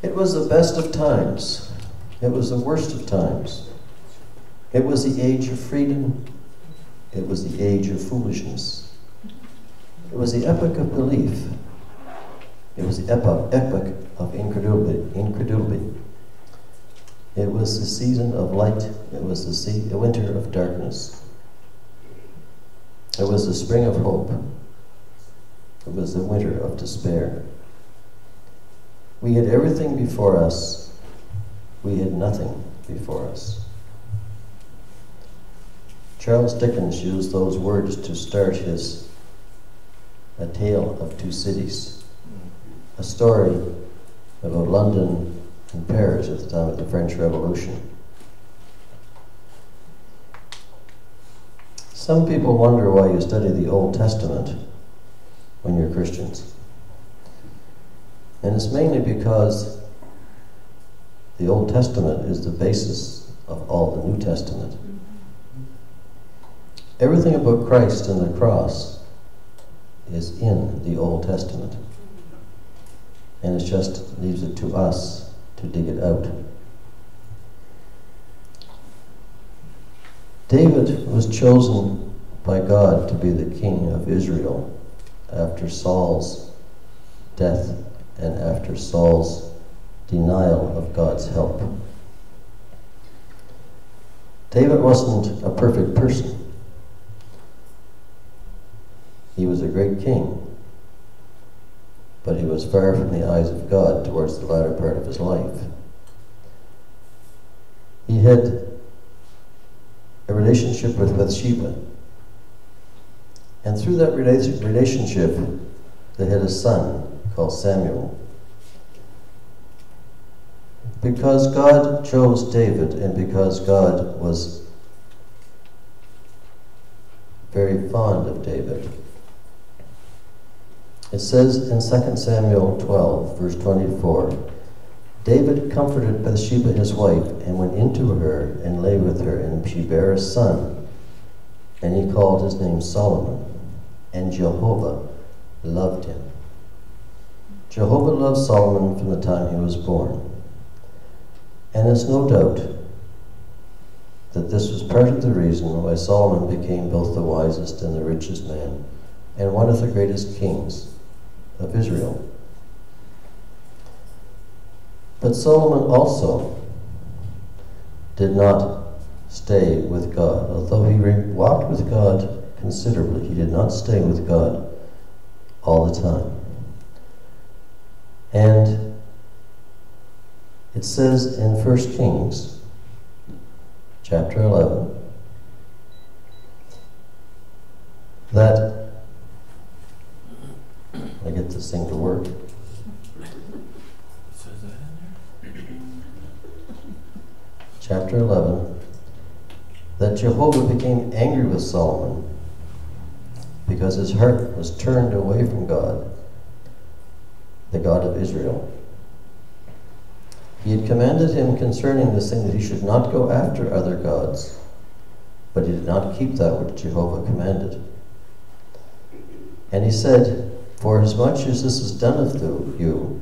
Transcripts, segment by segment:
It was the best of times. It was the worst of times. It was the age of freedom. It was the age of foolishness. It was the epoch of belief. It was the epoch of incredulity. It was the season of light. It was the winter of darkness. It was the spring of hope. It was the winter of despair. We had everything before us. We had nothing before us. Charles Dickens used those words to start his A Tale of Two Cities, a story about London and Paris at the time of the French Revolution. Some people wonder why you study the Old Testament when you're Christians. And it's mainly because the Old Testament is the basis of all the New Testament. Everything about Christ and the cross is in the Old Testament. And it just leaves it to us to dig it out. David was chosen by God to be the king of Israel after Saul's death and after Saul's denial of God's help. David wasn't a perfect person. He was a great king, but he was far from the eyes of God towards the latter part of his life. He had a relationship with Bathsheba, and through that relationship, they had a son called Samuel. Because God chose David, and because God was very fond of David, it says in 2 Samuel 12, verse 24, David comforted Bathsheba his wife, and went into her, and lay with her, and she bare a son, and he called his name Solomon, and Jehovah loved him. Jehovah loved Solomon from the time he was born. And it's no doubt that this was part of the reason why Solomon became both the wisest and the richest man, and one of the greatest kings of Israel. But Solomon also did not stay with God. Although he walked with God considerably, he did not stay with God all the time. And it says in 1 Kings chapter 11 that, I get this thing to work. It says that in there? Chapter 11, that Jehovah became angry with Solomon because his heart was turned away from God, the God of Israel. He had commanded him concerning this thing that he should not go after other gods, but he did not keep that which Jehovah commanded. And he said, Forasmuch as this is done of you,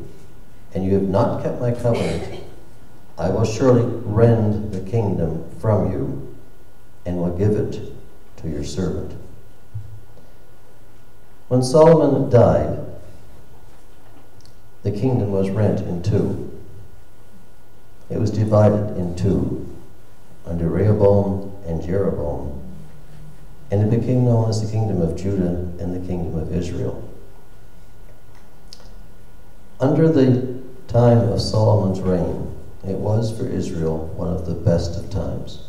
and you have not kept my covenant, I will surely rend the kingdom from you, and will give it to your servant. When Solomon died, the kingdom was rent in two. It was divided in two, under Rehoboam and Jeroboam, and it became known as the kingdom of Judah and the kingdom of Israel. Under the time of Solomon's reign, it was for Israel one of the best of times.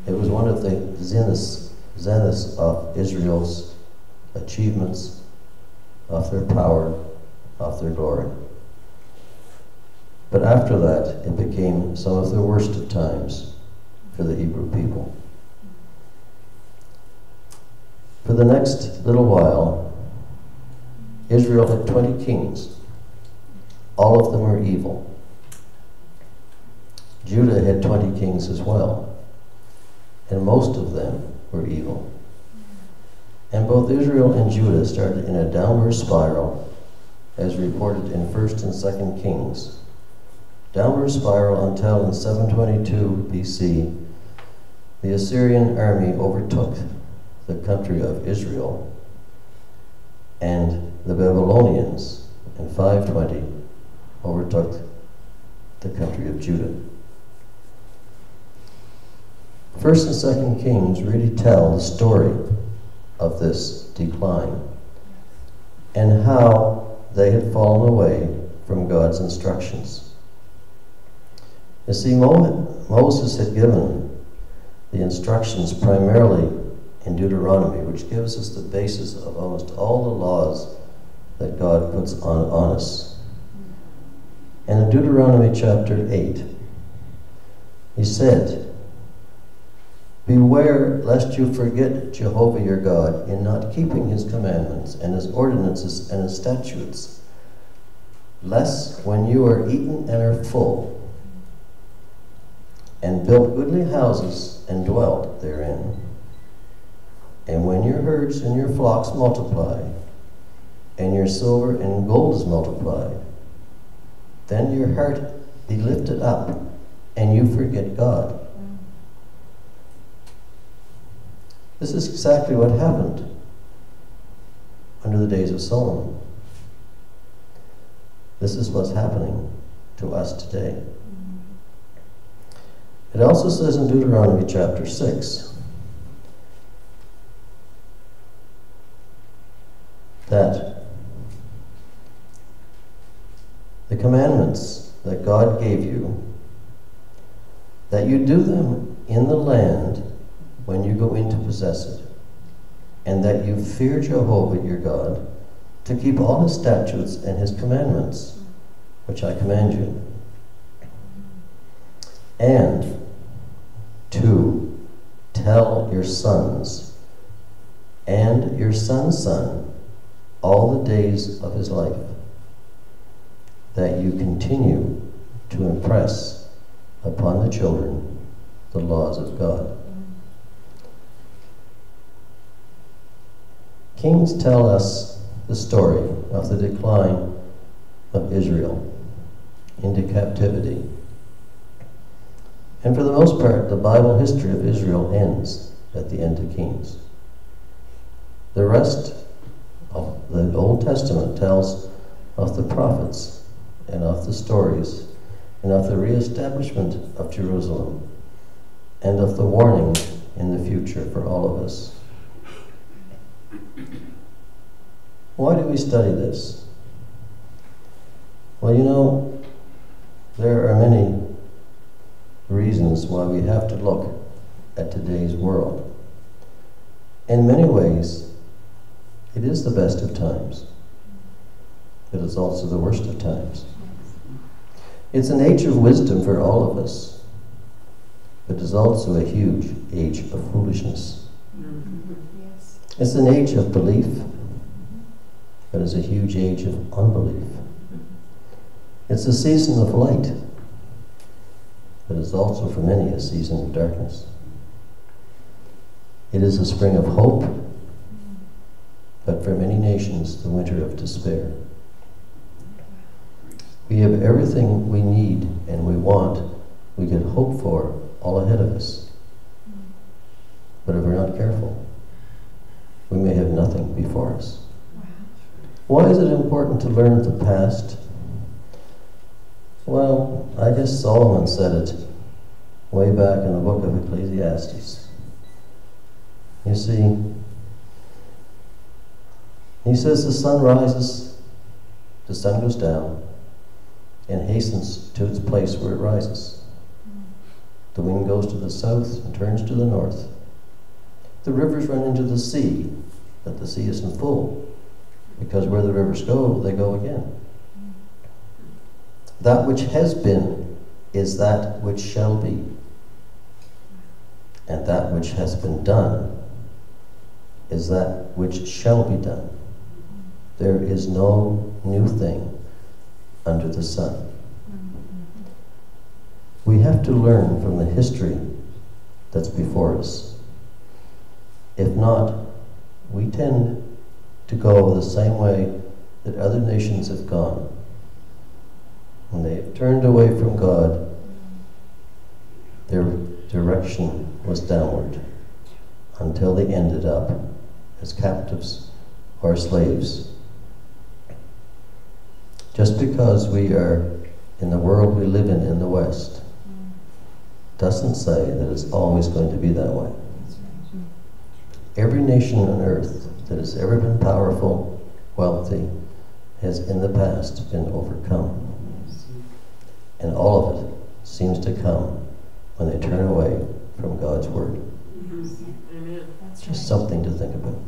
It was one of the zeniths of Israel's achievements, of their power, of their glory. But after that, it became some of the worst of times for the Hebrew people. For the next little while, Israel had 20 kings. All of them were evil. Judah had 20 kings as well, and most of them were evil. And both Israel and Judah started in a downward spiral as reported in 1st and 2nd Kings. Downward spiral until in 722 BC, the Assyrian army overtook the country of Israel, and the Babylonians in 520 overtook the country of Judah. 1st and 2nd Kings really tell the story of this decline and how they had fallen away from God's instructions. You see, Moses had given the instructions primarily in Deuteronomy, which gives us the basis of almost all the laws that God puts on us. And in Deuteronomy chapter 8, he said, "Beware lest you forget Jehovah your God in not keeping his commandments and his ordinances and his statutes, lest when you are eaten and are full, and built goodly houses and dwelt therein, and when your herds and your flocks multiply, and your silver and gold is multiplied, then your heart be lifted up, and you forget God." This is exactly what happened under the days of Solomon. This is what's happening to us today. It also says in Deuteronomy chapter 6 that the commandments that God gave you, that you do them in the land when you go in to possess it, and that you fear Jehovah your God, to keep all his statutes and his commandments, which I command you, and to tell your sons and your son's son all the days of his life, that you continue to impress upon the children the laws of God. Kings tell us the story of the decline of Israel into captivity. And for the most part, the Bible history of Israel ends at the end of Kings. The rest of the Old Testament tells of the prophets and of the stories and of the reestablishment of Jerusalem and of the warning in the future for all of us. Why do we study this? Well, you know, there are many reasons why we have to look at today's world. In many ways, it is the best of times, but it's also the worst of times. It's an age of wisdom for all of us, but it's also a huge age of foolishness. Yes. It's an age of belief, but it's a huge age of unbelief. It's a season of light, but it's also for many a season of darkness. It is a spring of hope, but for many nations, the winter of despair. We have everything we need and we want, we can hope for, all ahead of us. But if we're not careful, we may have nothing before us. Why is it important to learn the past? Well, I guess Solomon said it way back in the book of Ecclesiastes. You see, he says the sun rises, the sun goes down, and hastens to its place where it rises. The wind goes to the south and turns to the north. The rivers run into the sea, but the sea isn't full, because where the rivers go, they go again. That which has been is that which shall be, and that which has been done is that which shall be done. There is no new thing under the sun. We have to learn from the history that's before us. If not, we tend to go the same way that other nations have gone. When they turned away from God, their direction was downward until they ended up as captives or slaves. Just because we are in the world we live in the West doesn't say that it's always going to be that way. Every nation on earth that has ever been powerful, wealthy, has in the past been overcome. And all of it seems to come when they turn away from God's word. That's Just something to think about.